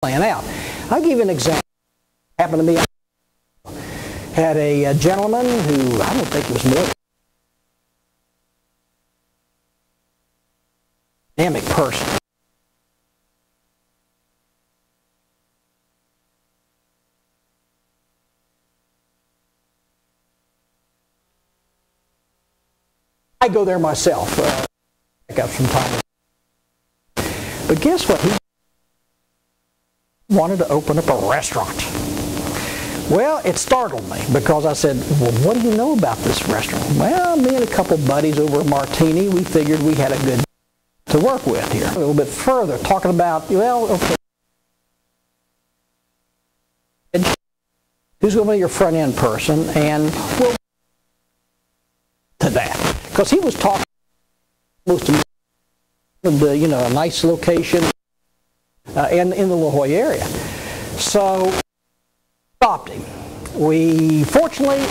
playing out. I'll give you an example. Happened to me. Had a gentleman who, I don't think he was more dynamic person. I go there myself, pick up some time. But guess what? He wanted to open up a restaurant. Well, it startled me because I said, well, what do you know about this restaurant? Well, me and a couple buddies over at Martini, we figured we had a good to work with here. A little bit further, talking about, well, okay, who's going to be your front-end person? And we'll to that. Because he was talking most of the, a nice location in the La Jolla area. So, stopped him. We, fortunately,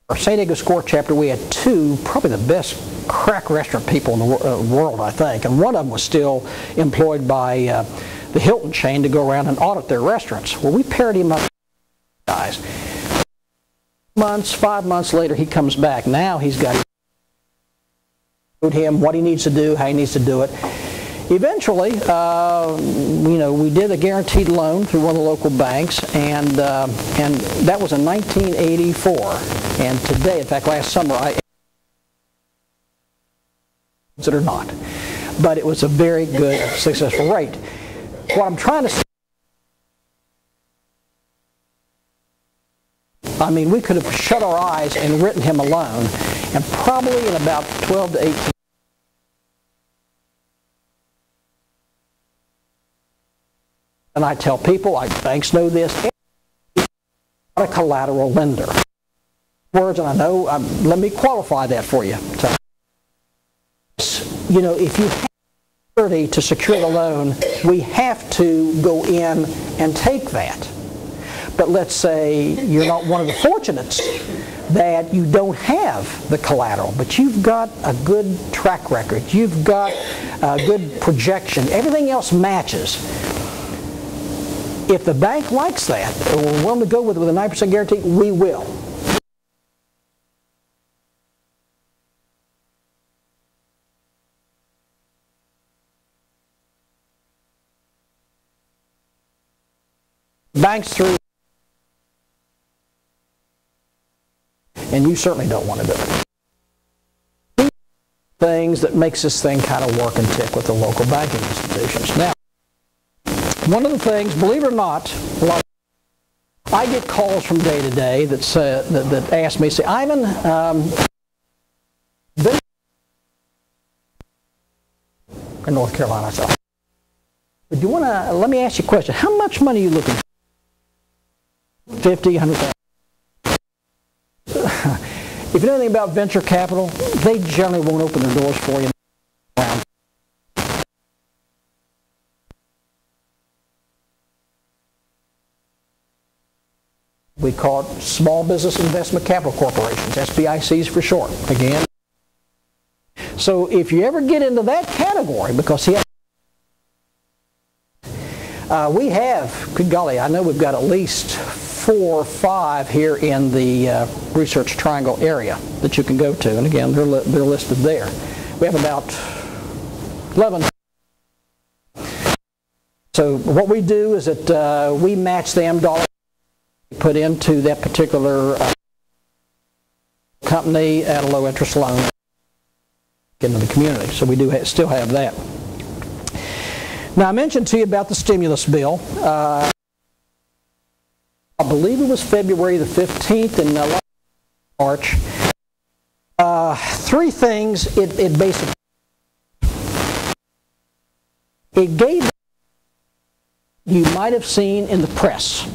our San Diego Score chapter, we had two, probably the best crack restaurant people in the world, I think. And one of them was still employed by the Hilton chain to go around and audit their restaurants. Well, we paired him up with guys. 5 months later, he comes back. Now he's got him what he needs to do, how he needs to do it. Eventually, we did a guaranteed loan through one of the local banks, and that was in 1984. And today, in fact, last summer, I it or not, but it was a very good, successful rate. What I'm trying to say, I mean, we could have shut our eyes and written him a loan, and probably in about 12 to 18. And I tell people, banks know this, not a collateral lender. Words, and I know, let me qualify that for you. So, if you have security to secure the loan, we have to go in and take that. But let's say you're not one of the fortunates that you don't have the collateral, but you've got a good track record, you've got a good projection, everything else matches. If the bank likes that, or we're willing to go with a 9% guarantee, we will. Banks through, and you certainly don't want to do it. Things that makes this thing kind of work and tick with the local banking institutions. Now, one of the things, believe it or not, I get calls from day to day that ask me, say, Ivan, in North Carolina, so, but you want to, let me ask you a question. How much money are you looking for? 50, 100,000. If you know anything about venture capital, they generally won't open their doors for you. We call it Small Business Investment Capital Corporations, SBICs for short. Again, so if you ever get into that category, because we have, good golly, I know we've got at least 4 or 5 here in the Research Triangle area that you can go to, and again, they're listed there. We have about 11. So what we do is that we match them dollars put into that particular company at a low interest loan into the community. So we do still have that. Now I mentioned to you about the stimulus bill. I believe it was February the 15th in March. 3 things it basically gave, you might have seen in the press,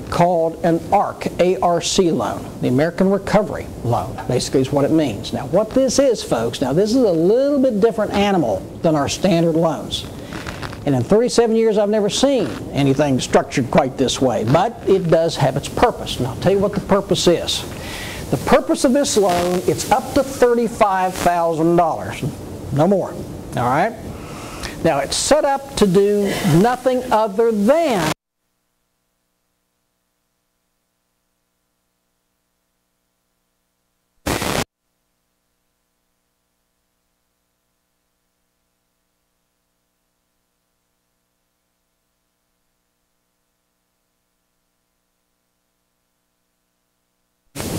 called an ARC, A-R-C loan, the American Recovery Loan, basically is what it means. Now what this is, folks, now this is a little bit different animal than our standard loans. And in 37 years, I've never seen anything structured quite this way, but it does have its purpose. And I'll tell you what the purpose is. The purpose of this loan, it's up to $35,000, no more, all right? Now, it's set up to do nothing other than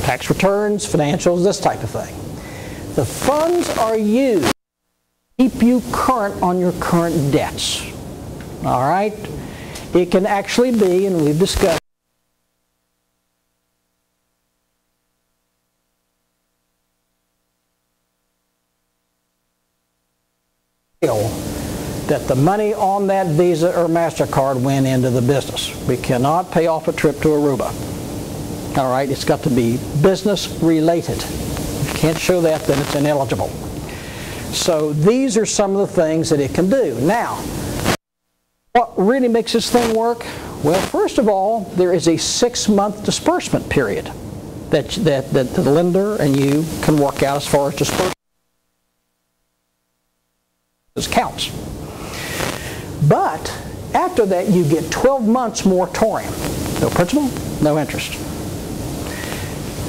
tax returns, financials, this type of thing. The funds are used to keep you current on your current debts. All right? It can actually be, and we've discussed, that the money on that Visa or MasterCard went into the business. We cannot pay off a trip to Aruba. All right, it's got to be business related. If you can't show that, then it's ineligible. So these are some of the things that it can do. Now, what really makes this thing work? Well, first of all, there is a 6-month disbursement period that the lender and you can work out as far as disbursement counts. But after that, you get 12 months moratorium. No principal, no interest.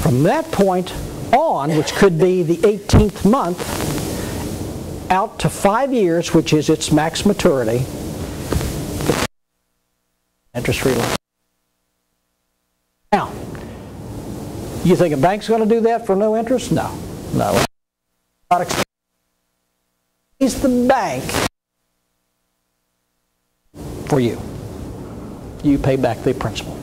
From that point on, which could be the 18th month, out to 5 years, which is its max maturity, interest-free loan. Now, you think a bank's going to do that for no interest? No. No. It's the bank for you. You pay back the principal.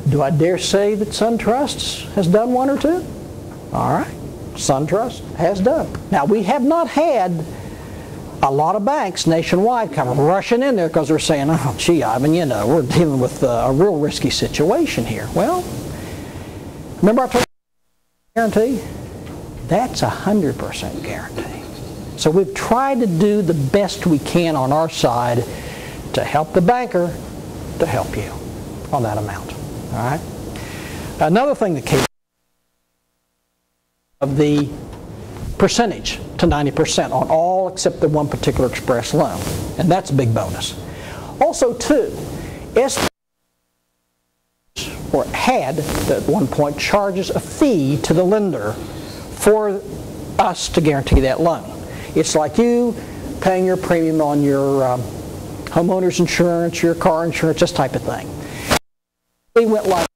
Do I dare say that SunTrust has done one or two? All right. SunTrust has done. Now, we have not had a lot of banks nationwide come rushing in there because they're saying, oh, gee, Ivan, you know, we're dealing with a real risky situation here. Well, remember I told you guarantee? That's 100% guarantee. So we've tried to do the best we can on our side to help the banker to help you on that amount. All right. Another thing that came of the percentage to 90% on all except the one particular express loan, and that's a big bonus. Also, too, SBA or had at one point charges a fee to the lender for us to guarantee that loan. It's like you paying your premium on your homeowner's insurance, your car insurance, this type of thing. We went like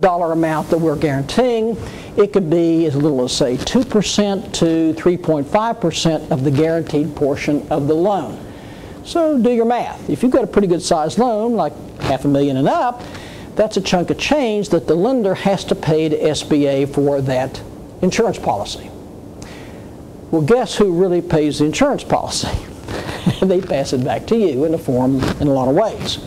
dollar amount that we're guaranteeing. It could be as little as, say, 2% to 3.5% of the guaranteed portion of the loan. So do your math. If you've got a pretty good sized loan, like $500,000 and up, that's a chunk of change that the lender has to pay to SBA for that insurance policy. Well, guess who really pays the insurance policy? They pass it back to you in a form in a lot of ways.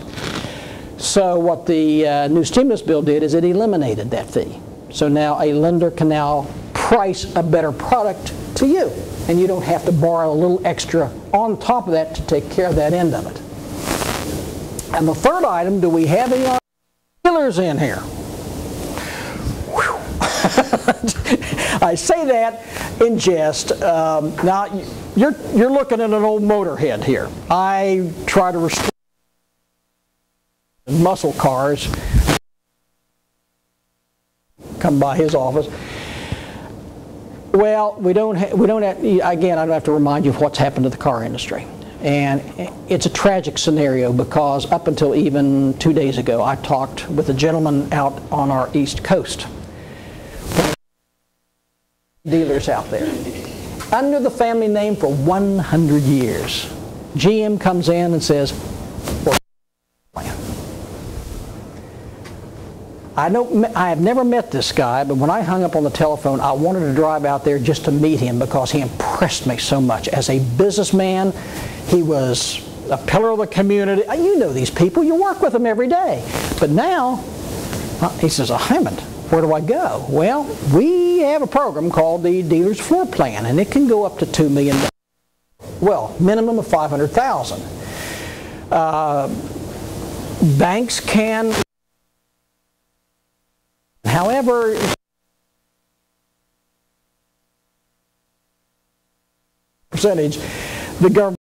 So what the new stimulus bill did is it eliminated that fee. So now a lender can now price a better product to you, and you don't have to borrow a little extra on top of that to take care of that end of it. And the third item, do we have any dealers in here? I say that in jest. Now you're looking at an old motorhead here. I try to restore muscle cars. Come by his office. Well, we don't have, again, I don't have to remind you of what's happened to the car industry. And it's a tragic scenario because up until even 2 days ago, I talked with a gentleman out on our East Coast. Dealers out there. Under the family name for 100 years. GM comes in and says, I have never met this guy, but when I hung up on the telephone, I wanted to drive out there just to meet him because he impressed me so much. As a businessman, he was a pillar of the community. You know these people. You work with them every day. But now, he says, Hammond, where do I go? Well, we have a program called the Dealer's Floor Plan, and it can go up to $2 million. Well, minimum of $500,000. Banks can... However, percentage, the government